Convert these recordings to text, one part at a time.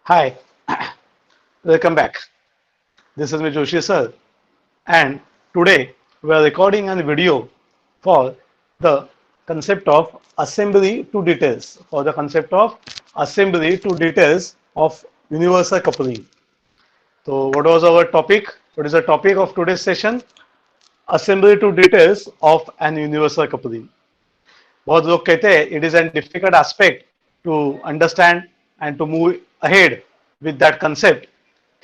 Hi, welcome back. This is me Joshi sir, and today we are recording a video for the concept of assembly to details. For the concept of assembly to details of universal coupling. So, what was our topic? What is the topic of today's session? Assembly to details of an universal coupling. बहुत लोग कहते हैं it is a difficult aspect to understand and to move ahead with that concept.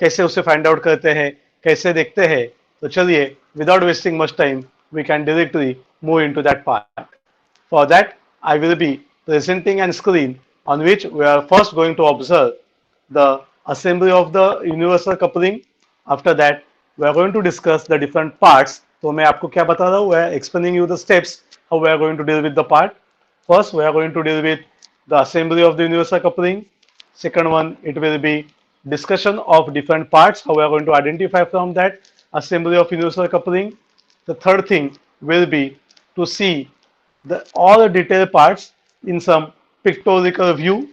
कैसे उसे find out करते हैं, कैसे देखते हैं? तो चलिए without wasting much time we can directly move into that part. For that, I will be presenting a screen on which we are first going to observe the assembly of the universal coupling. After that, we are going to discuss the different parts. तो मैं आपको क्या बता रहा हूँ? We are explaining you the steps how we are going to deal with the part. First, we are going to deal with the assembly of the universal coupling. Second one, it will be discussion of different parts, how we are going to identify from that assembly of universal coupling. The third thing will be to see all the detailed parts in some pictorial view.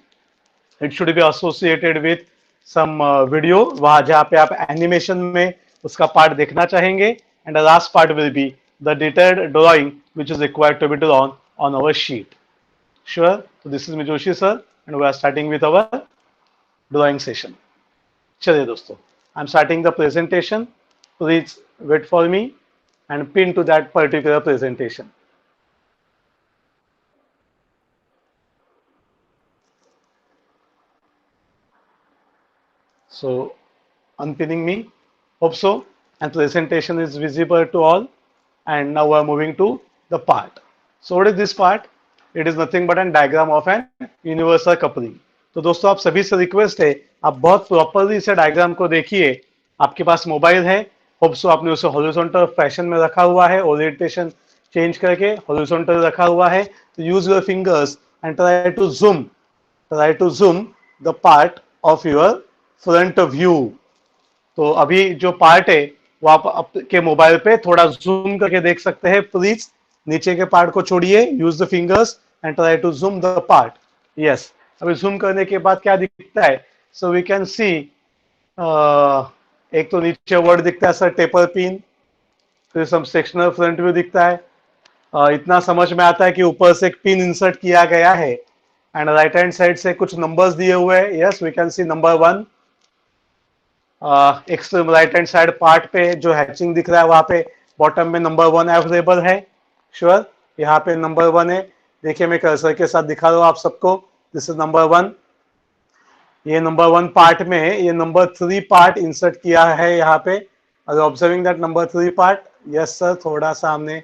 It should be associated with some video वहाँ जहाँ पे आप animation में उसका part देखना चाहेंगे. And the last part will be the detailed drawing which is required to be drawn on our sheet. Sure. So this is Mijoshi sir, and we are starting with our drawing session. चलिए दोस्तों, I'm starting the presentation. Please wait for me and pin to that particular presentation. So unpinning me, hope so, and presentation is visible to all. And now we are moving to the part. So what is this part? It is nothing but a diagram of an universal coupling. तो दोस्तों आप सभी से request है, आप बहुत properly इसे diagram को देखिए. आपके पास मोबाइल है, होप सो आपने उसे हॉरिजॉन्टल फैशन में रखा हुआ है, ओरिएंटेशन चेंज करके हॉरिजॉन्टल रखा हुआ है. तो use your fingers and try to zoom the part of your front view. तो अभी जो पार्ट है वो आप आपके मोबाइल पे थोड़ा जूम करके देख सकते हैं. प्लीज नीचे के पार्ट को छोड़िए, use the fingers and try to zoom the part. Yes, अभी जूम करने के बाद क्या दिखता है? सो वी कैन सी एक तो नीचे वर्ड दिखता है सर, टेपर पिन. फिर सम सेक्शनल फ्रंट व्यू दिखता है. इतना समझ में आता है कि ऊपर से एक पिन इंसर्ट किया गया है एंड राइट हैंड साइड से कुछ नंबर्स दिए हुए हैं. Yes, we can see number 1. Extreme right hand side part पे जो हैचिंग दिख रहा है वहां पे बॉटम में नंबर 1 अवेलेबल है. श्योर, यहाँ पे नंबर 1 है. देखिए मैं कर्सर के साथ दिखा रहा हूँ आप सबको. This is number 1. ये नंबर 1 पार्ट में ये नंबर 3 पार्ट इंसर्ट किया है यहाँ पे. Observing that number 3 part. Yes sir, थोड़ा सा हमने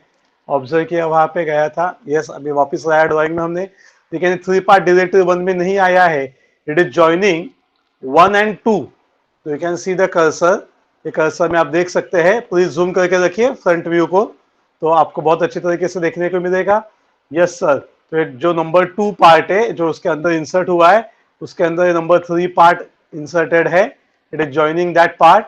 ऑब्जर्व किया, वहां पे गया था. यस, अभी वापस आया ड्रॉइंग में हमने. लेकिन 3 पार्ट डायरेक्टली 1 में नहीं आया है. It is joining 1 and 2. तो you can see the cursor. ये कर्सर में आप देख सकते हैं. प्लीज जूम करके रखिए फ्रंट व्यू को, तो आपको बहुत अच्छी तरीके से देखने को मिलेगा. यस सर, तो जो नंबर 2 पार्ट है जो उसके अंदर इंसर्ट हुआ है, उसके अंदर नंबर 3 पार्ट इंसर्टेड है. It is joining that part.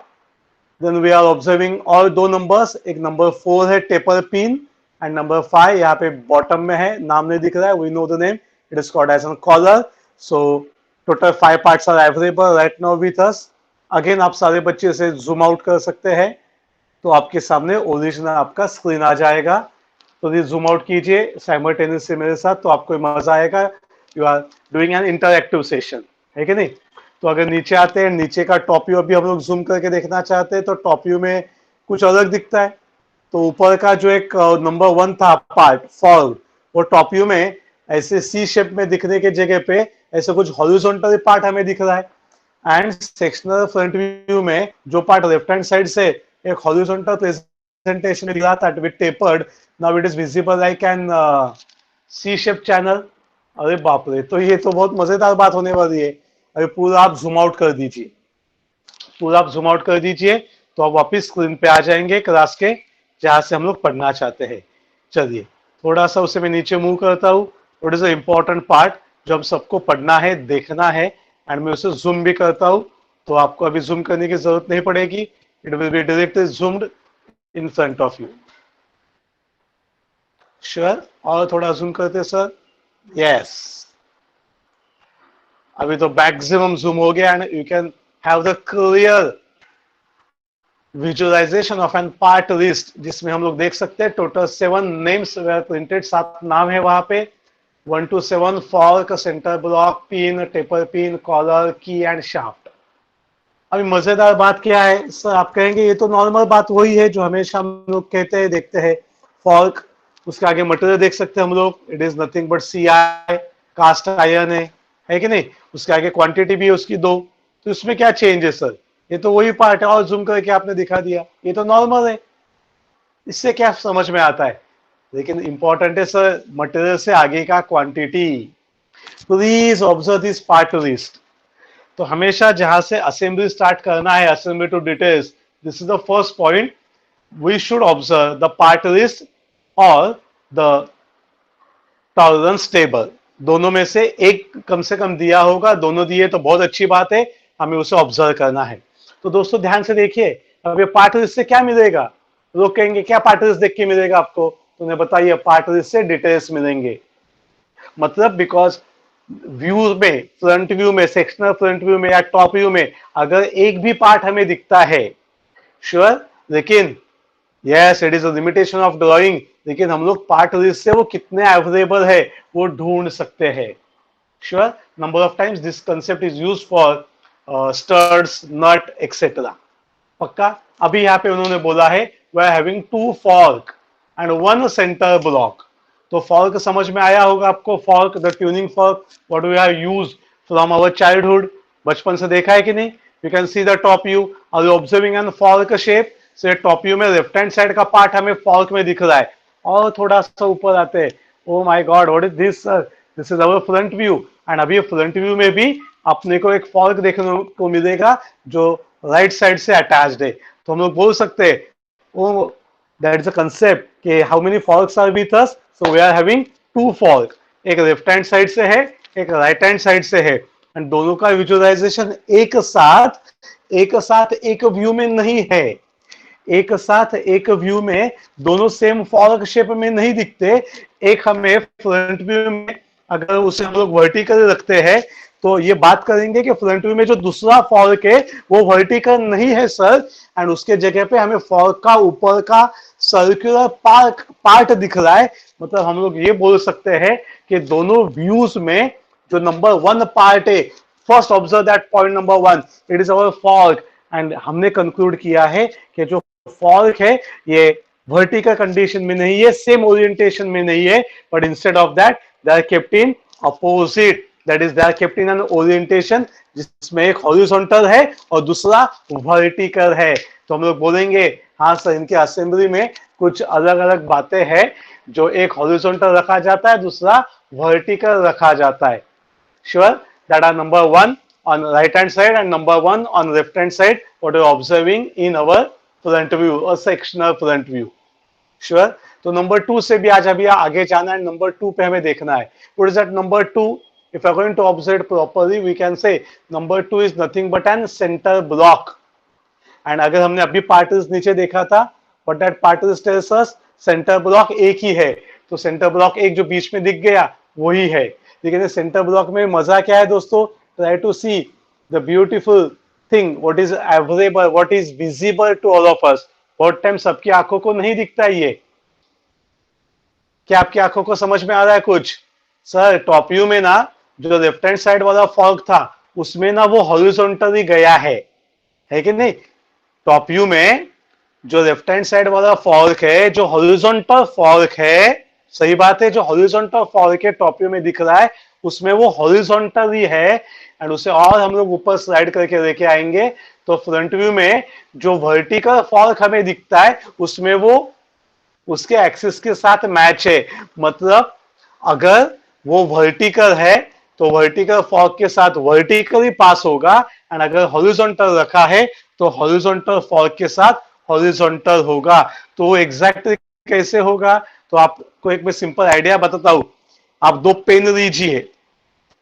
Then we are observing और दो नंबर्स. एक नंबर 4 है टेपर पिन एंड नंबर 5 यहाँ पे बॉटम में है, नाम नहीं दिख रहा है. We know the name, it is called as an collar. So total 5 parts are available right now with us. अगेन आप सारे बच्चे से जूम आउट कर सकते हैं, तो आपके सामने ओरिजिनल आपका स्क्रीन आ जाएगा. तो ये जूम आउट कीजिए साइमल्टेनियसली मेरे साथ, तो आपको मजा आएगा. You are doing an interactive session, है कि नहीं? तो अगर नीचे आते हैं, नीचे का टॉप व्यू अभी हम लोग जूम करके देखना चाहते हैं, तो टॉप व्यू में कुछ अलग दिखता है. तो ऊपर का जो एक नंबर 1 था पार्ट फॉल, वो टॉप व्यू में ऐसे सी शेप में दिखने के जगह पे ऐसे कुछ हॉरिजॉन्टल पार्ट हमें दिख रहा है. एंड सेक्शनल फ्रंट व्यू में जो पार्ट लेफ्ट हैंड साइड से एक हॉरिजॉन्टल प्रेजेंटेशन दिख रहा था with tapered, now it is visible like an C shape channel. अरे बाप रे, तो ये तो बहुत मजेदार बात होने वाली है. अभी पूरा आप जूम आउट कर दीजिए, पूरा आप जूम आउट कर दीजिए, तो आप वापस स्क्रीन पे आ जाएंगे क्लास के जहां से हम लोग पढ़ना चाहते हैं. चलिए थोड़ा सा उसे मैं नीचे मूव करता हूँ. What is the important part जो हम सबको पढ़ना है, देखना है, एंड मैं उसे जूम भी करता हूँ. तो आपको अभी जूम करने की जरूरत नहीं पड़ेगी. It will be directly zoomed in front of you. Sure, और थोड़ा जूम करते सर. यस, अभी तो मैक्सिमम जूम हो गया and you can have the clear visualisation of an part list, जिसमें हम लोग देख सकते हैं टोटल 7 नेम्स वेयर प्रिंटेड, 7 नाम है वहां पे, 1 to 7 fork, centre block, pin, taper pin, collar, की एंड शाफ्ट। अभी मजेदार बात क्या है सर, आप कहेंगे ये तो नॉर्मल बात वही है जो हमेशा हम लोग कहते हैं, देखते हैं फॉर्क, उसके आगे मटेरियल देख सकते हैं हम लोग, it is nothing but CI, cast iron है कि नहीं, उसके आगे क्वांटिटी भी है उसकी 2, तो इसमें क्या चेंज है सर, ये तो वही पार्ट है और जूम करके आपने दिखा दिया, ये तो नॉर्मल है, इससे क्या समझ में आता है, लेकिन इंपॉर्टेंट है सर मटेरियल से आगे का quantity. Please observe this part list. तो हमेशा जहां से असेंबली स्टार्ट करना है, assembly to details, this is the first point, we should observe the part list और द टॉलरेंस टेबल, दोनों में से एक कम से कम दिया होगा, दोनों दिए तो बहुत अच्छी बात है, हमें उसे ऑब्जर्व करना है। तो दोस्तों ध्यान से देखिए, अब ये पार्ट लिस्ट से क्या मिलेगा, लोग कहेंगे क्या पार्ट लिस्ट देख के मिलेगा आपको, तो उन्हें बताइए पार्ट लिस्ट से डिटेल्स मिलेंगे, मतलब बिकॉज व्यू में, फ्रंट व्यू में, सेक्शनल फ्रंट व्यू में या टॉप व्यू में अगर एक भी पार्ट हमें दिखता है, श्योर, लेकिन yes it is a limitation of drawing, लेकिन हम लोग पार्ट लिस्ट से वो कितने अवेलेबल है वो ढूंढ सकते हैं, sure, number of times this concept is use for studs, nut etcetera, पक्का। अभी यहाँ पे उन्होंने बोला है we are having 2 fork and 1 centre block, तो फॉर्क समझ में आया होगा आपको, fork the tuning fork what we have used from our childhood, बचपन से देखा है कि नहीं, you can see the top view, are you observing an fork shape, से टॉप व्यू में लेफ्ट हैंड साइड का पार्ट हमें फॉर्क में दिख रहा है, और थोड़ा सा ऊपर आते हैं, oh my God what is this sir, this is our front view, and अभी फ्रंट व्यू में भी अपने को एक फॉर्क देखने को मिलेगा जो राइट साइड से अटैच्ड है, तो हम लोग बोल सकते हैं oh that is a concept कि how many forks are with us, so we are having 2 fork, एक लेफ्ट हैंड साइड से है, एक राइट हैंड साइड से है, एंड दोनों का विजुअलाइजेशन एक साथ एक व्यू में नहीं है, एक साथ एक व्यू में दोनों सेम फॉर्क शेप में नहीं दिखते, एक हमें फ्रंट व्यू में अगर उसे हम लोग वर्टिकल रखते हैं तो ये बात करेंगे कि फ्रंट व्यू में जो दूसरा फॉर्क है वो वर्टिकल नहीं है सर, एंड उसके जगह पे हमें फॉर्क का ऊपर का सर्कुलर पार्ट दिख रहा है, मतलब हम लोग ये बोल सकते हैं कि दोनों व्यूज में जो नंबर 1 पार्ट है, first observe that point number 1, it is our fork, and हमने कंक्लूड किया है कि जो फॉर्क है ये वर्टिकल कंडीशन में नहीं है, सेम ओरिएंटेशन में नहीं है, but instead of that they are kept in opposite, that is they are kept in an orientation जिसमें एक हॉरिजॉन्टल है और दूसरा वर्टिकल है, तो हम लोग बोलेंगे हाँ सर इनके असेंबली में कुछ अलग अलग बातें हैं, जो एक हॉरिजॉन्टल रखा जाता है, दूसरा वर्टिकल रखा जाता है, sure, that are number 1 on right hand side and number 1 on left hand side, what you are observing in our front view or sectional front view, sure। तो नंबर 2 से भी आज अभी आगे जाना है, नंबर 2 पे हमें देखना है, what is that number 2, if you are going to observe properly we can say number 2 is nothing but an center block, and अगर हमने अभी पार्टिस नीचे देखा था what that parties tells us centre block एक ही है, तो सेंटर ब्लॉक एक जो बीच में दिख गया वही है, लेकिन सेंटर ब्लॉक में मजा क्या है दोस्तों, try to see the beautiful thing, what is available, what is visible to all of us, बहुत टाइम सबकी आंखों को नहीं दिखता ये, क्या आपकी आंखों को समझ में आ रहा है कुछ, सर टॉप व्यू में ना जो लेफ्ट हैंड साइड वाला फॉर्क था उसमें ना वो हॉरिजॉन्टली गया है कि नहीं, टॉप व्यू में जो लेफ्ट हैंड साइड वाला फॉर्क है, जो हॉरिजॉन्टल फॉर्क है, सही बात है, जो हॉरिजॉन्टल फॉर्क है टॉप व्यू में दिख रहा है उसमें वो हॉरिजॉन्टल ही है, एंड उसे और हम लोग ऊपर स्लाइड करके लेके आएंगे तो फ्रंट व्यू में जो वर्टिकल फॉर्क हमें दिखता है उसमें वो उसके एक्सिस के साथ मैच है, मतलब अगर वो वर्टिकल है तो वर्टिकल फॉर्क के साथ वर्टिकली पास होगा, एंड अगर हॉरिजॉन्टल रखा है तो हॉरिजॉन्टल फॉर्क के साथ हॉरिजॉन्टल होगा, तो एग्जैक्टली कैसे होगा, तो आपको एक मैं सिंपल आइडिया बताता हूं, आप 2 पेन लीजिए,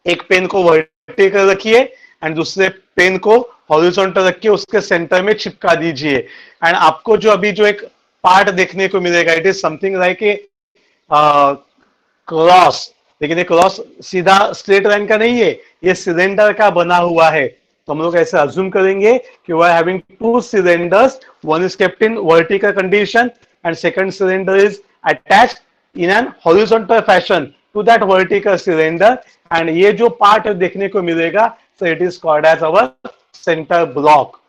एक पेन को वर्टिकल रखिए एंड दूसरे पेन को हॉरिजॉन्टल रखिए, उसके सेंटर में चिपका दीजिए, एंड आपको जो अभी जो एक पार्ट देखने को मिलेगा, it is something like a cross, लेकिन ये क्रॉस सीधा स्ट्रेट लाइन का नहीं है, ये सिलेंडर का बना हुआ है। तो हम लोग ऐसे अज्यूम करेंगे कि we are having two cylinders, one is kept in vertical condition and second cylinder is attached in an horizontal fashion to that vertical cylinder, and ये जो पार्ट देखने को मिलेगा so it is called as our centre block.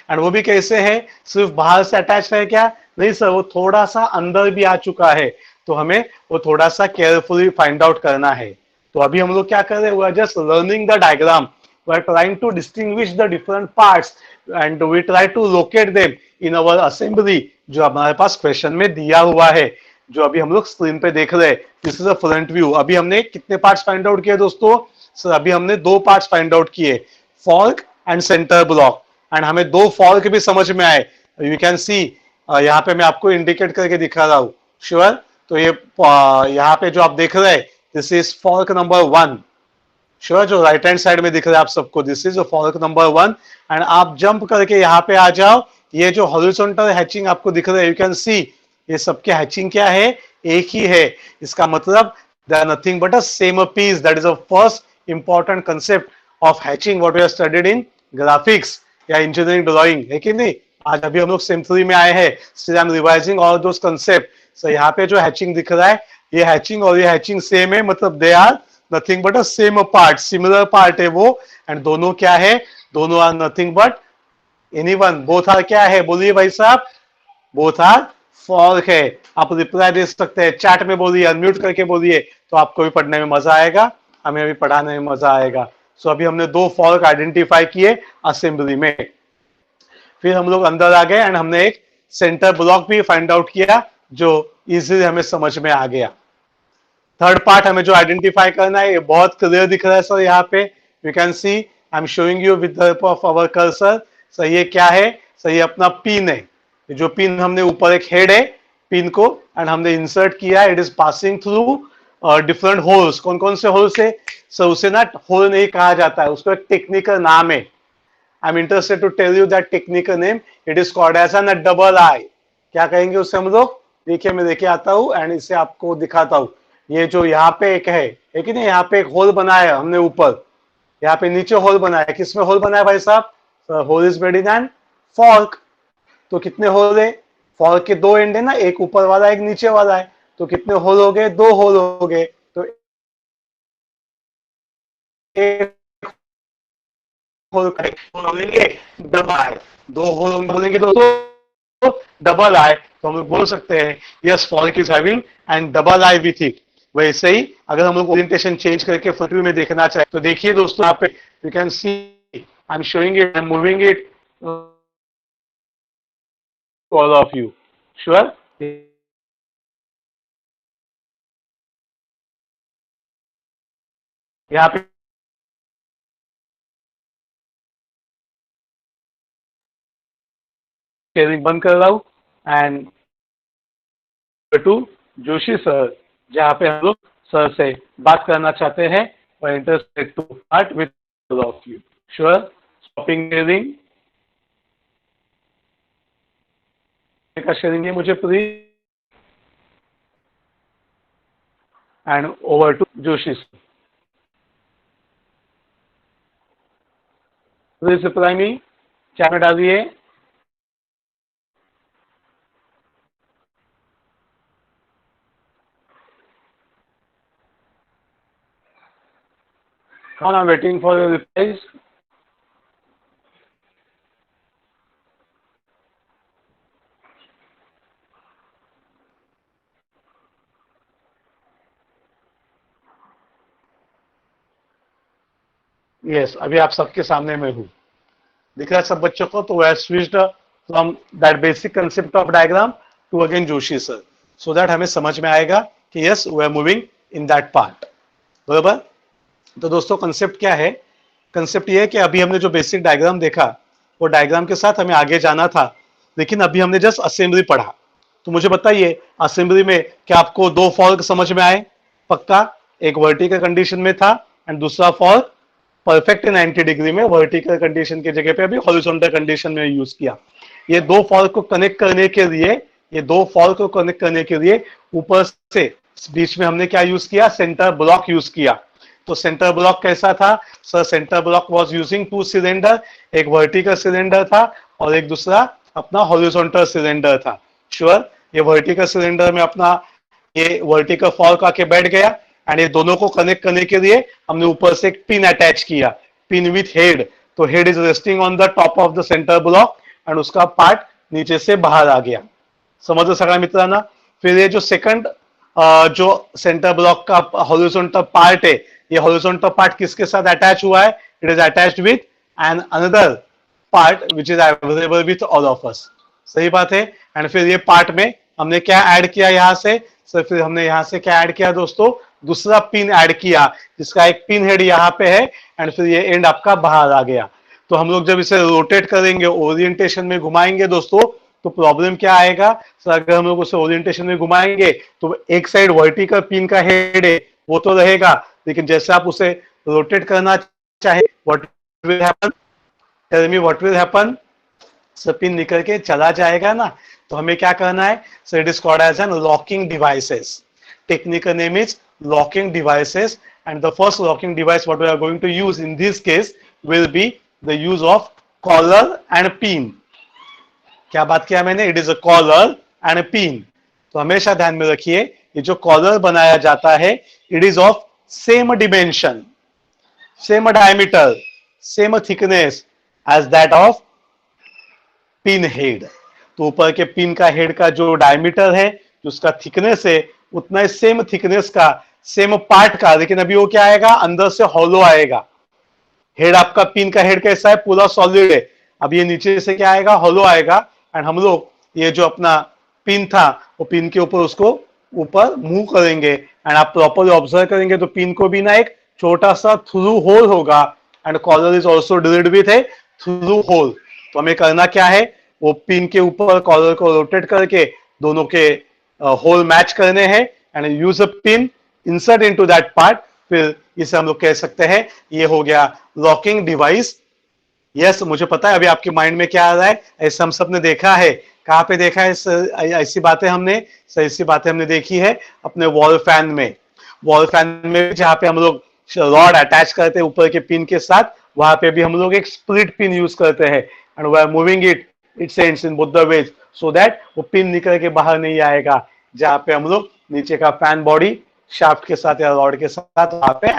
And वो भी कैसे है, सिर्फ बाहर से अटैच है क्या, नहीं सर, वो थोड़ा सा अंदर भी आ चुका है, तो हमें वो थोड़ा सा केयरफुली फाइंड आउट करना है। तो अभी हम लोग क्या कर रहे हैं, we are just learning the diagram, we are trying to distinguish the different parts and we try to locate them in our assembly, जो हमारे पास क्वेश्चन में दिया हुआ है, जो अभी हम लोग स्क्रीन पे देख रहे हैं। This is a front view. अभी हमने कितने पार्ट्स फाइंड आउट किए दोस्तों, सर अभी हमने दो पार्ट्स फाइंड आउट किए, fork and centre block, and हमें दो फॉर्क भी समझ में आए। यू कैन सी, यहाँ पे मैं आपको इंडिकेट करके दिखा रहा हूं, श्योर। तो ये यहाँ पे जो आप देख रहे हैं, this is fork number 1, sure, जो राइट हैंड साइड में दिख रहा है आप सबको, this is fork number 1। And आप जंप करके यहाँ पे आ जाओ, ये जो हॉरिजॉन्टल हैचिंग आपको दिख रहा है, यू कैन सी ये सबके हैचिंग क्या है, एक ही है। इसका मतलब they are nothing but a same piece, that is a first important concept of hatching what we have studied in graphics या इंजीनियरिंग ड्राइंग, है कि नहीं। आज अभी हम लोग सेम 3 में आए हैं, still I am revising all those concept. So यहाँ पे जो हैचिंग दिख रहा है, ये हैचिंग और ये हैचिंग सेम है, मतलब they are nothing but a same part, similar part है वो। एंड दोनों क्या है, दोनों are nothing but anyone, both are क्या है, बोलिए भाई साहब, बोथ आर फॉर्क है। आप रिप्लाई दे सकते हैं, चैट में बोलिए, अनम्यूट करके बोलिए, तो आपको भी पढ़ने में मजा आएगा, हमें भी पढ़ाने में मजा आएगा। सो अभी हमने दो फॉर्क आइडेंटिफाई किए असेंबली में, फिर हम लोग अंदर आ गए एंड हमने एक सेंटर ब्लॉक भी फाइंड आउट किया, जो इजीली हमें समझ में आ गया। थर्ड पार्ट हमें जो आइडेंटिफाई करना है, ये बहुत क्लियर दिख रहा है सर, यहाँ पे you can see, I am showing you with the help of our cursor. Sir ये क्या है, सर ये अपना पिन है, जो पिन हमने ऊपर एक हेड है पिन को, एंड हमने इंसर्ट किया, it is passing through different holes. कौन कौन से होल्स है सर, उसे ना होल नहीं कहा जाता है, उसको एक टेक्निकल नाम है। I am interested to tell you that technical name, it is called as an double eye. क्या कहेंगे उससे हम लोग, देखिए मैं लेके आता हूँ एंड इसे आपको दिखाता हूँ। ये जो यहाँ पे एक है, लेकिन यहाँ पे एक होल बनाया हमने ऊपर, यहाँ पे नीचे होल बनाया, किसमें होल बनाया भाई साहब, hole is made in an fork. तो कितने होल है, फॉर्क के दो एंड है ना, एक ऊपर वाला एक नीचे वाला है, तो कितने होल हो गए, दो होल हो गए। तो एक होल बोलेंगे डबल आई, दो होल बोलेंगे दोस्तों डबल आई, तो हम लोग बोल सकते हैं yes fork is having and double I with it. वैसे ही अगर हम लोग ओरिएंटेशन चेंज करके फ्रंट व्यू में देखना चाहे तो देखिए दोस्तों, यहाँ पे you can see, I am showing it, I am moving it all of you, sure. यहाँ पे शेयरिंग बंद कर रहा हूँ एंड टू जोशी सर, जहाँ पे हम लोग सर से बात करना चाहते हैं और interested to part with of you, sure. Stopping sharing का शेयरिंग है मुझे please, and over to Joshi sir, please reply me, chat में डालिए। Come on, I'm waiting for your replies. Yes, अभी आप सबके सामने में हूँ, दिख रहा है सब बच्चों को। तो we switched from that basic concept of diagram to again Joshi sir, so that हमें समझ में आएगा कि yes we are moving in that part, बराबर। तो दोस्तों कंसेप्ट क्या है, कंसेप्ट ये है कि अभी हमने जो बेसिक डायग्राम देखा, वो डायग्राम के साथ हमें आगे जाना था, लेकिन अभी हमने जस्ट असेंबली पढ़ा। तो मुझे बताइए असेंबली में क्या आपको दो फॉल्ट समझ में आए, पक्का, एक वर्टिकल कंडीशन में था एंड दूसरा फॉल्ट परफेक्ट 90 डिग्री में, वर्टिकल कंडीशन की जगह पे अभी हॉरिजॉन्टल कंडीशन में यूज किया। ये दो फॉल्ट को कनेक्ट करने के लिए ऊपर से बीच में हमने क्या यूज किया, सेंटर ब्लॉक यूज किया। तो सेंटर ब्लॉक कैसा था sir, centre block was using two cylinder, एक वर्टिकल सिलेंडर था और एक दूसरा अपना हॉरिजॉन्टल सिलेंडर था। श्योर, ये वर्टिकल सिलेंडर में अपना ये वर्टिकल फॉर्क आके बैठ गया एंड ये दोनों को कनेक्ट करने के लिए हमने ऊपर से एक पिन अटैच किया, पिन विथ हेड। तो head is resting on the top of the centre block and उसका पार्ट नीचे से बाहर आ गया। समझ सगळ्या मित्रांना। फिर ये जो सेकंड जो सेंटर ब्लॉक का हॉरिजॉन्टल पार्ट है, ये हॉरिजॉन्टल पार्ट किसके साथ अटैच हुआ है, it is attached with an another part which is available with all of अस। सही बात है। एंड फिर ये पार्ट में हमने क्या ऐड किया यहां से सर, फिर हमने यहां से क्या ऐड किया दोस्तों, दूसरा पिन ऐड किया जिसका एक पिन हेड यहाँ पे है एंड फिर ये एंड आपका बाहर आ गया। तो हम लोग जब इसे रोटेट करेंगे, ओरिएंटेशन में घुमाएंगे दोस्तों, तो प्रॉब्लम क्या आएगा सर, अगर हम लोग उसे ओरिएंटेशन में घुमाएंगे तो एक साइड वर्टिकल पिन का हेड है वो तो रहेगा, लेकिन जैसे आप उसे रोटेट करना चाहे, what will happen, tell me what will happen sir, pin निकल के चला जाएगा ना। तो हमें क्या करना है sir, it is called as an locking devices. Technical name is locking devices, and the first locking device what we are going to use in this case will be the use of collar and pin। क्या बात किया मैंने, it is a collar and a pin. तो हमेशा ध्यान में रखिए ये जो कॉलर बनाया जाता है it is of same dimension, same diameter, same thickness as that of pin head. तो ऊपर के पिन का हेड का जो डायमीटर है, जो उसका थिकनेस है, उतना सेम थिकनेस का, सेम पार्ट का, लेकिन अभी वो क्या आएगा, अंदर से हॉलो आएगा। हेड आपका पिन का हेड कैसा है, पूरा सॉलिड है, अब ये नीचे से क्या आएगा, हॉलो आएगा। एंड हम लोग ये जो अपना पिन था वो पिन के ऊपर उसको ऊपर मूव करेंगे एंड आप प्रॉपरली ऑब्जर्व करेंगे तो पिन को भी ना एक छोटा सा थ्रू होल होगा and collar is also drilled with a through hole. तो हमें करना क्या है, वो पिन के ऊपर कॉलर को रोटेट करके दोनों के होल मैच करने हैं and use a pin insert into that part. फिर इसे हम लोग कह सकते हैं ये हो गया लॉकिंग डिवाइस। यस, मुझे पता है अभी आपके माइंड में क्या आ रहा है, ऐसा हम सब ने देखा है। कहां पे देखा है ऐसी बातें हमने, ऐसी बातें हमने देखी है अपने वॉल फैन में। वॉल फैन में जहां पे हम लोग रॉड अटैच करते हैं ऊपर के पिन के साथ, वहां पे भी हम लोग एक स्प्लिट पिन यूज करते हैं and we are moving it, it sends in both the ways so that वो पिन निकल के बाहर नहीं आएगा। जहां पे हम लोग नीचे का फैन बॉडी शाफ्ट के साथ या रॉड के साथ वहां पे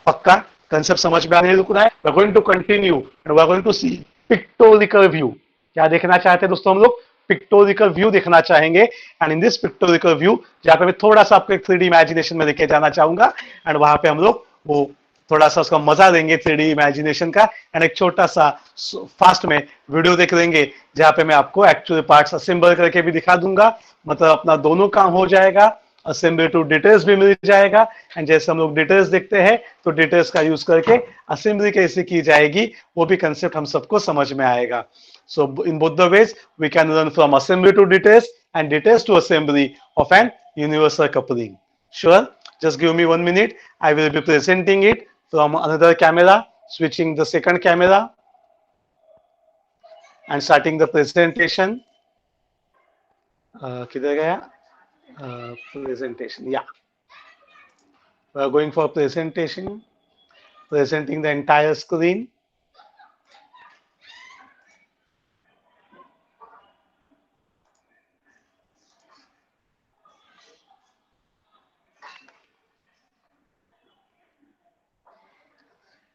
पक्का कंसेप्ट समझ में आने रुकना है। We are going to continue and we are going to see pictorial view. क्या देखना चाहते हैं दोस्तों हम लोग, पिक्टोरिकल व्यू देखना चाहेंगे। And in this pictorial view जहां पे मैं थोड़ा सा आपको एक 3D इमेजिनेशन में लेके जाना चाहूंगा एंड वहां पे हम लोग वो थोड़ा सा उसका मजा देंगे 3D इमेजिनेशन का एंड एक छोटा सा फास्ट में वीडियो देख लेंगे जहां पे मैं आपको एक्चुअल पार्ट्स असेंबल करके भी दिखा दूंगा। मतलब अपना दोनों काम हो जाएगा, असेंबली टू डिटेल्स भी मिल जाएगा एंड जैसे हम लोग डिटेल्स देखते हैं तो डिटेल्स का यूज करके असेंबली कैसे की जाएगी वो भी कंसेप्ट हम सबको समझ में आएगा। So in both the ways we can learn from assembly to details and details to assembly of an universal coupling. Sure, just give me 1 minute. I will be presenting it from another camera, switching the second camera and starting the presentation. किधर गया presentation? Yeah, we are going for presentation, presenting the entire screen.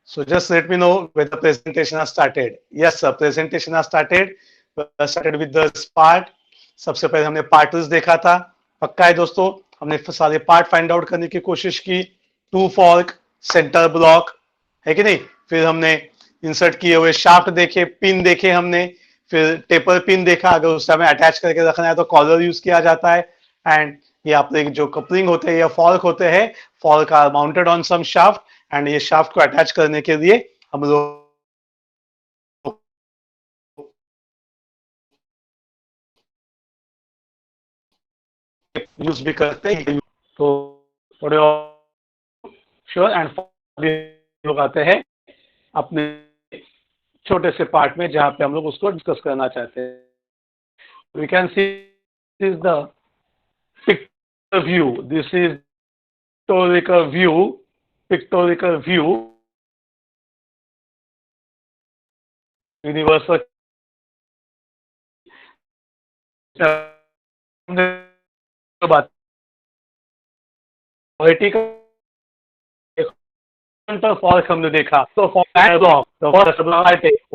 So just let me know when the presentation has started. Yes sir, presentation has started. Started with this part. सबसे पहले हमने parts देखा था, पक्का है दोस्तों, हमने सारे पार्ट फाइंड आउट करने की कोशिश की। टू फॉर्क, सेंटर ब्लॉक, है कि नहीं। फिर हमने इंसर्ट किए हुए शाफ्ट देखे, पिन देखे हमने, फिर टेपर पिन देखा, अगर उस समय अटैच करके रखना है तो कॉलर यूज किया जाता है। एंड ये अपने जो कपलिंग होते हैं या फॉर्क होते हैं, fork are mounted on some shaft and ये शाफ्ट को अटैच करने के लिए हम लोग यूज भी करते हैं। तो थोड़े श्योर एंड लोग आते हैं अपने छोटे से पार्ट में जहां पे हम लोग उसको डिस्कस करना चाहते हैं। we can see this is the pictorial view. This is pictorial view. Pictorial view. Universal बात वर्टिकल फॉर्क हमने देखा तो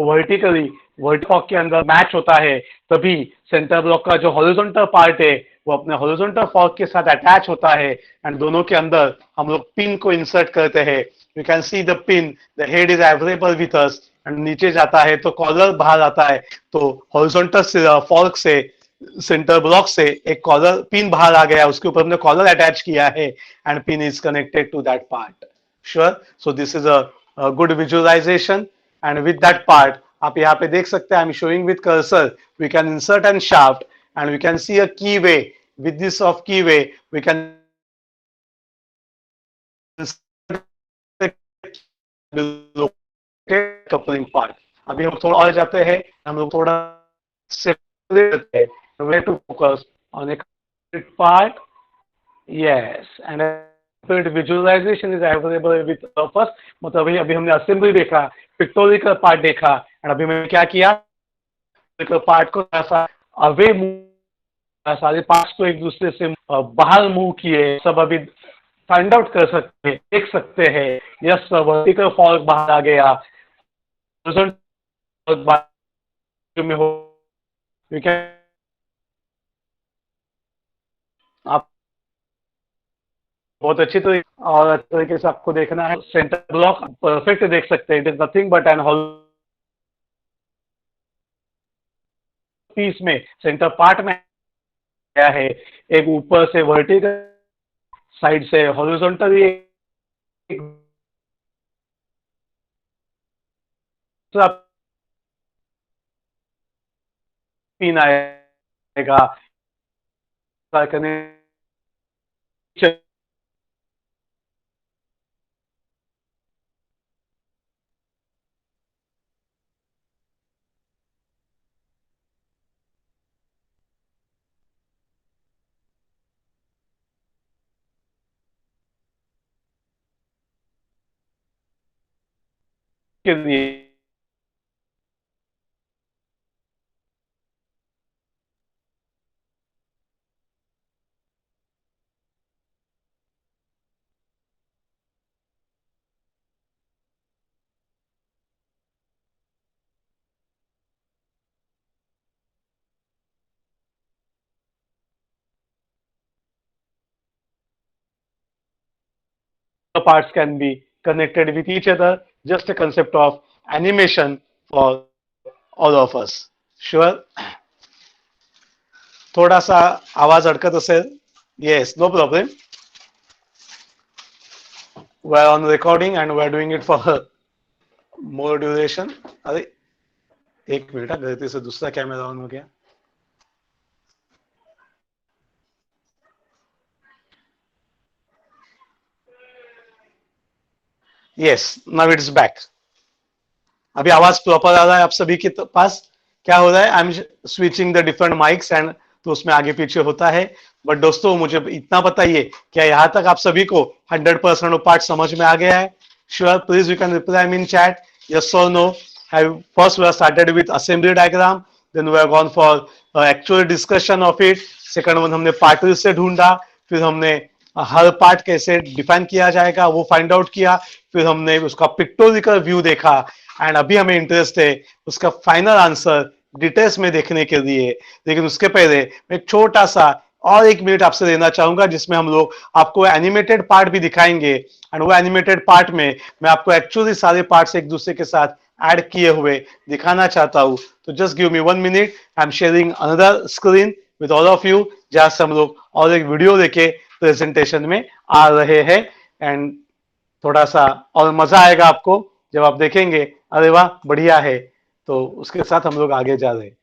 वर्टिकली वर्टिकॉक के अंदर मैच होता है, तभी सेंटर ब्लॉक का जो हॉरिजॉन्टल पार्ट है वो अपने हॉरिजॉन्टल फॉर्क के साथ अटैच होता है एंड दोनों के अंदर हम लोग पिन को इंसर्ट करते हैं. You can see the pin, the head is available with us and नीचे जाता है तो कॉलर बाहर आता है. तो हॉरिजॉन्टल फॉर्क से सेंटर ब्लॉक से एक कॉलर पिन बाहर आ गया, उसके ऊपर हमने कॉलर अटैच किया है and pin is connected to that part. Sure. So this is a good visualization, and with that part आप यहाँ पे देख सकते हैं. I'm showing with cursor. We can insert and shaft, and we can see a keyway. With this of keyway, we can coupling part. अभी हम थोड़ा और जाते हैं, हम लोग थोड़ा separate हैं. Way to focus on a part. Yes, and visualization is available with us. मतलब अभी हमने असेंबली देखा, पिक्टोरिकल पार्ट देखा, एंड अभी मैंने क्या किया, पार्ट को ऐसा अवे मूव, सारे पार्ट्स को एक दूसरे से बाहर मूव किए. सब अभी फाइंड आउट कर सकते हैं, देख सकते हैं. यस, वर्टिकल फॉल्क बाहर आ गया, में हो. यू कैन आप बहुत अच्छी तरीके और तरीके से आपको देखना है. सेंटर ब्लॉक परफेक्ट देख सकते हैं. It is nothing but an hole piece में सेंटर पार्ट में क्या है, एक ऊपर से वर्टिकल साइड से हॉरिजॉन्टली पिन आएगा के लिए. Parts can be connected with each other. Just a concept of animation for all of us. Sure. थोड़ा सा आवाज अडकत असेल. Yes, no problem. We're on recording and we're doing it for more duration. अरे एक मिनट, गलती से दूसरा कैमरा ऑन हो गया. Yes, now it's back. अभी आवाज प्रॉपर आ रहा है आप सभी के पास. क्या हो रहा है, I am switching the different mics and तो उसमें आगे पीछे होता है. बट दोस्तों मुझे इतना बताइए, क्या यहाँ तक आप सभी को 100% पार्ट समझ में आ गया है? Sure, please you can reply me in chat, yes और no. First we started with assembly diagram, then we are gone for actual discussion of it. Second one हमने पार्ट से ढूंढा, फिर हमने हर पार्ट कैसे डिफाइन किया जाएगा वो फाइंड आउट किया, फिर हमने उसका पिक्टोरिकल व्यू देखा, एंड अभी हमें इंटरेस्ट है उसका फाइनल आंसर डिटेल्स में देखने के लिए. लेकिन उसके पहले मैं एक छोटा सा और 1 मिनट आपसे लेना चाहूंगा, जिसमें हम लोग आपको एनिमेटेड पार्ट भी दिखाएंगे, एंड वो एनिमेटेड पार्ट में मैं आपको एक्चुअली सारे पार्ट्स एक दूसरे के साथ ऐड किए हुए दिखाना चाहता हूं. तो just give me 1 minute, I am sharing another screen with all of you, जहां से हम लोग और एक वीडियो लेके प्रेजेंटेशन में आ रहे हैं. एंड थोड़ा सा और मजा आएगा आपको जब आप देखेंगे, अरे वाह बढ़िया है, तो उसके साथ हम लोग आगे जा रहे हैं.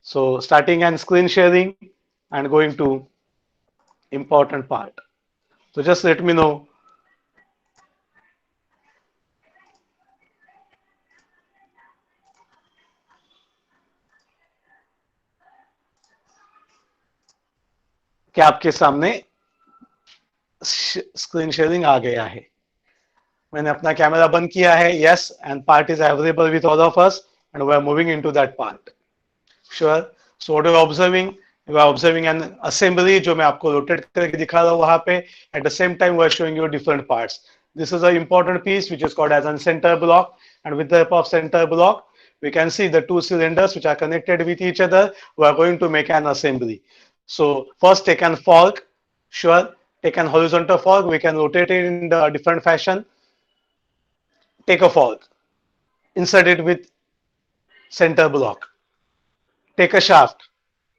So starting and screen sharing and going to important part. तो जस्ट लेट मी नो. कि आपके सामने स्क्रीन शेयरिंग आ गया है। मैंने अपना कैमरा बंद किया है, yes, and part is available with all of us and we are moving into that part. Sure. So what you are observing, you are observing an assembly जो मैं आपको रोटेट करके दिखा रहा हूं वहां पे। At the same time we are showing you different parts. This is a important piece which is called as an centre block, and with the help of centre block we can see the two cylinders which are connected with each other. We are going to make an assembly. So first take an fork. Sure, take an horizontal fork. We can rotate it in the different fashion. Take a fork, insert it with center block. Take a shaft,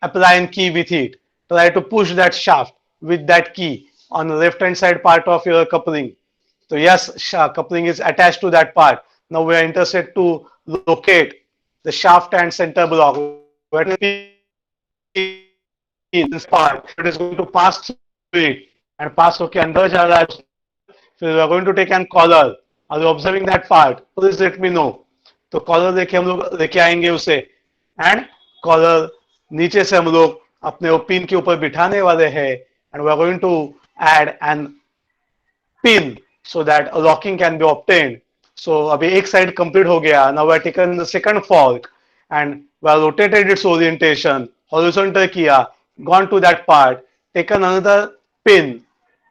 apply a key with it. Try to push that shaft with that key on the left hand side part of your coupling. So yes, coupling is attached to that part. Now we are interested to locate the shaft and center block. Where this part, it is going to pass through it and pass होके अंदर जा रहा है. So we are going to take an collar. Are you observing that part? Please let me know. तो collar देखे हम लोग लेके आएंगे उसे, एंड कॉलर नीचे से हम लोग अपने वो पिन के ऊपर बिठाने वाले हैं, and we are going to add an pin so that a locking can be obtained. So अभी एक साइड कंप्लीट हो गया. Now we are taken the second fork and we have rotated its orientation, horizontal किया, gone to that part, taken another pin,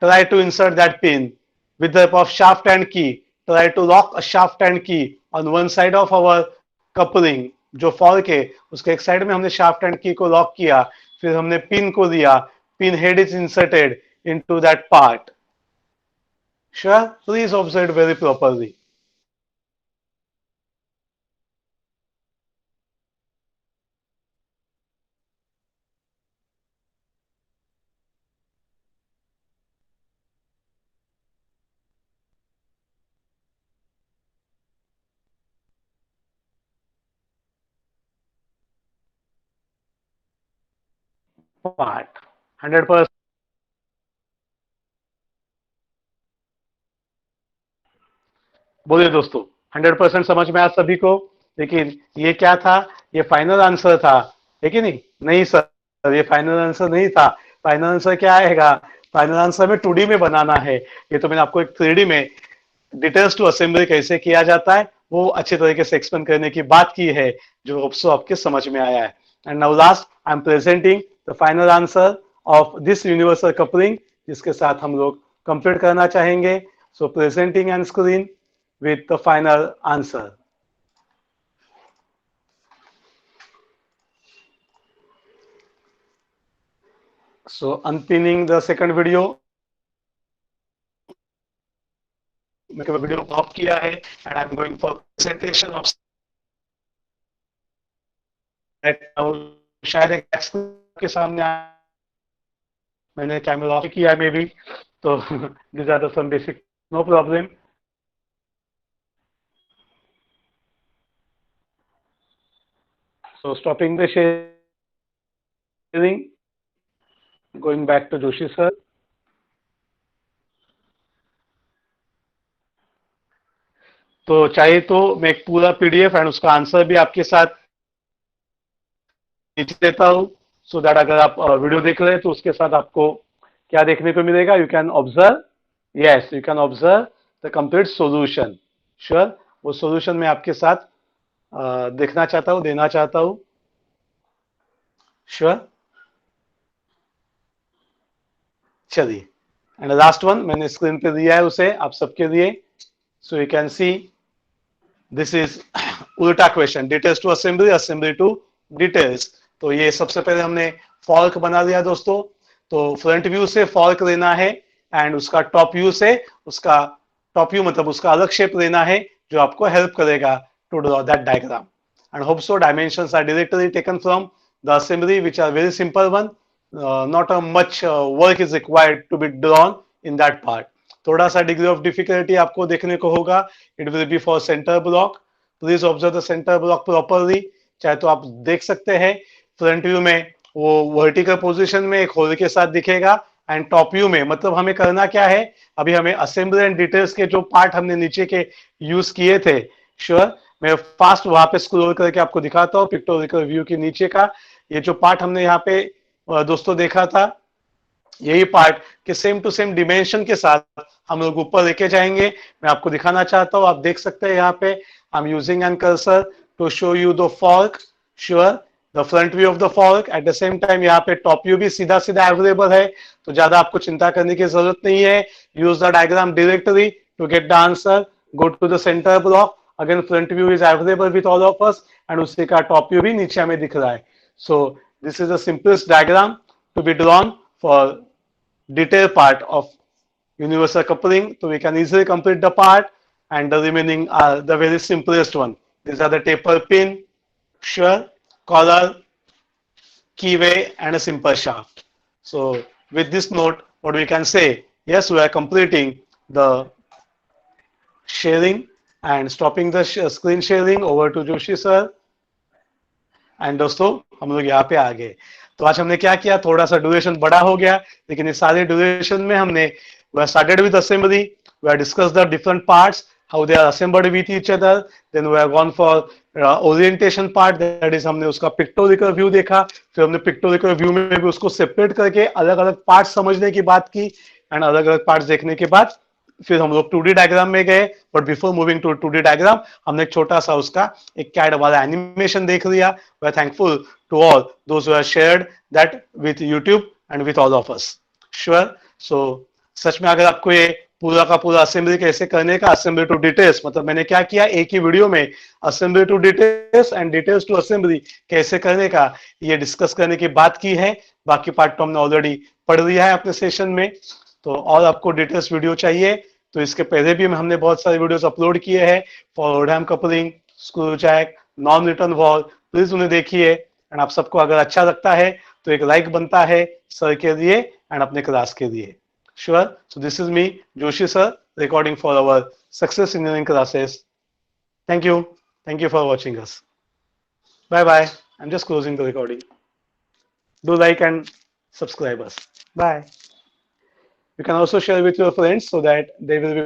try to insert that pin with the help of shaft and key, try to lock a shaft and key on one side of our coupling. जो fork है उसके एक side में हमने shaft and key को lock किया, फिर हमने पिन को दिया, pin head is inserted into that part. Sure, please observe very properly. Part 100%. बोलिए दोस्तों, 100% समझ में आया सभी को? लेकिन ये क्या था? ये फाइनल आंसर था, है कि नहीं? नहीं सर, ये फाइनल आंसर नहीं था. फाइनल आंसर क्या आएगा? फाइनल आंसर में 2D में बनाना है. ये तो मैंने आपको एक 3D में डिटेल्स टू असेंबली कैसे किया जाता है वो अच्छे तरीके से एक्सप्लेन करने की बात की है, जो होप्सो आपके समझ में आया है. And now last I am presenting the final answer of this universal coupling, जिसके साथ हम लोग कंप्लीट करना चाहेंगे. So presenting an screen with the final answer. So unpinning the second video. मैंने वीडियो ऑफ किया है and I'm going for presentation of शायद एक के सामने मैंने कैमरा ऑफ किया है मे बी, तो these are the some basic, no problem. So stopping the sharing, going back to Joshi sir. तो चाहे तो मैं एक पूरा पीडीएफ एंड उसका आंसर भी आपके साथ नीचे देता हूं, सो दैट अगर आप वीडियो देख रहे हैं तो उसके साथ आपको क्या देखने को मिलेगा? You can observe, yes, you can observe the complete solution. Sure, वो सॉल्यूशन मैं आपके साथ देखना चाहता हूं, देना चाहता हूं. श्योर, चलिए. एंड लास्ट वन मैंने स्क्रीन पे दिया है उसे आप सबके लिए. So you can see this is उल्टा question, details to assembly, assembly to details. तो ये सबसे पहले हमने फॉल्क बना दिया दोस्तों. तो फ्रंट व्यू से फॉल्क लेना है एंड उसका टॉप व्यू से, उसका टॉप व्यू मतलब उसका अलग शेप लेना है जो आपको हेल्प करेगा to draw that diagram. And hope so dimensions are directly taken from the assembly which are very simple one. Not a much work is required to be drawn in that part. थोड़ा सा degree of difficulty आपको देखने को होगा. It will be for centre block. Please observe the centre block properly. चाहे तो आप देख सकते हैं फ्रंट व्यू में वो वर्टिकल पोजीशन में एक होल के साथ दिखेगा, एंड टॉप व्यू में मतलब हमें करना क्या है? अभी हमें असेंबली एंड डिटेल्स के जो पार्ट हमने नीचे के यूज किए थे, श्योर, मैं फास्ट वहां पे स्क्रॉल करके आपको दिखाता हूँ पिक्टोरिकल व्यू के नीचे का. ये जो पार्ट हमने यहाँ पे दोस्तों देखा था, यही पार्ट के सेम टू सेम डिमेंशन के साथ हम लोग ऊपर लेके जाएंगे। मैं आपको दिखाना चाहता हूं, आप देख सकते हैं यहाँ पे I am using an cursor to show you the fork. Sure, the front view of the fork, at the same time यहाँ पे टॉप व्यू भी सीधा सीधा अवेलेबल है, तो ज्यादा आपको चिंता करने की जरूरत नहीं है। Use the diagram directly to get the answer, go to the centre block, again front view is available with all of us and उसी का टॉप व्यू भी नीचे हमें दिख रहा है। सो this is the simplest diagram to be drawn for detailed part of universal coupling, so we can easily complete the part, and the remaining are the very simplest one. These are the taper pin, sure, collar, keyway, and a simple shaft. So with this note, what we can say, yes, we are completing the sharing and stopping the screen sharing. Over to Joshi sir. And दोस्तों हम लोग यहाँ पे आ गए। तो आज हमने क्या किया, थोड़ा सा ड्यूरेशन बड़ा हो गया, लेकिन इस सारे ड्यूरेशन में हमने we started with assembly, we have discussed the different parts, how they are assembled with each other, then we have gone for orientation part, that is हमने उसका पिक्टोरिकल व्यू देखा, फिर हमने पिक्टोरिकल व्यू में भी उसको सेपरेट करके अलग अलग पार्ट समझने की बात की, एंड अलग अलग पार्ट देखने के बाद फिर हम लोग 2D डायग्राम में गए। But before moving to 2D diagram हमने एक छोटा सा उसका एक कैड वाला एनिमेशन देख लिया। We are thankful to all those who have shared that with YouTube and with all of us. Sure, so सच में अगर आपको ये पूरा का पूरा असेंबली कैसे करने का, असेंबली टू डिटेल्स, मतलब मैंने क्या किया एक ही वीडियो में assembly to details and details to assembly कैसे करने का ये डिस्कस करने की बात की है। बाकी पार्ट तो हमने ऑलरेडी पढ़ लिया है अपने सेशन में। तो और आपको डिटेल्स वीडियो चाहिए तो इसके पहले भी हमने बहुत सारे वीडियोस अपलोड किए हैं for Oldham coupling, screw jack, non return valve, please उन्हें देखिए। एंड आप सबको अगर अच्छा लगता है तो एक लाइक बनता है सर के लिए एंड अपने क्लास के लिए। Sure, so this is me Joshi sir recording for our success engineering classes. Thank you for watching us. Bye bye, I am just closing the recording. Do like and subscribe us. Bye. You can also share with your friends so that they will be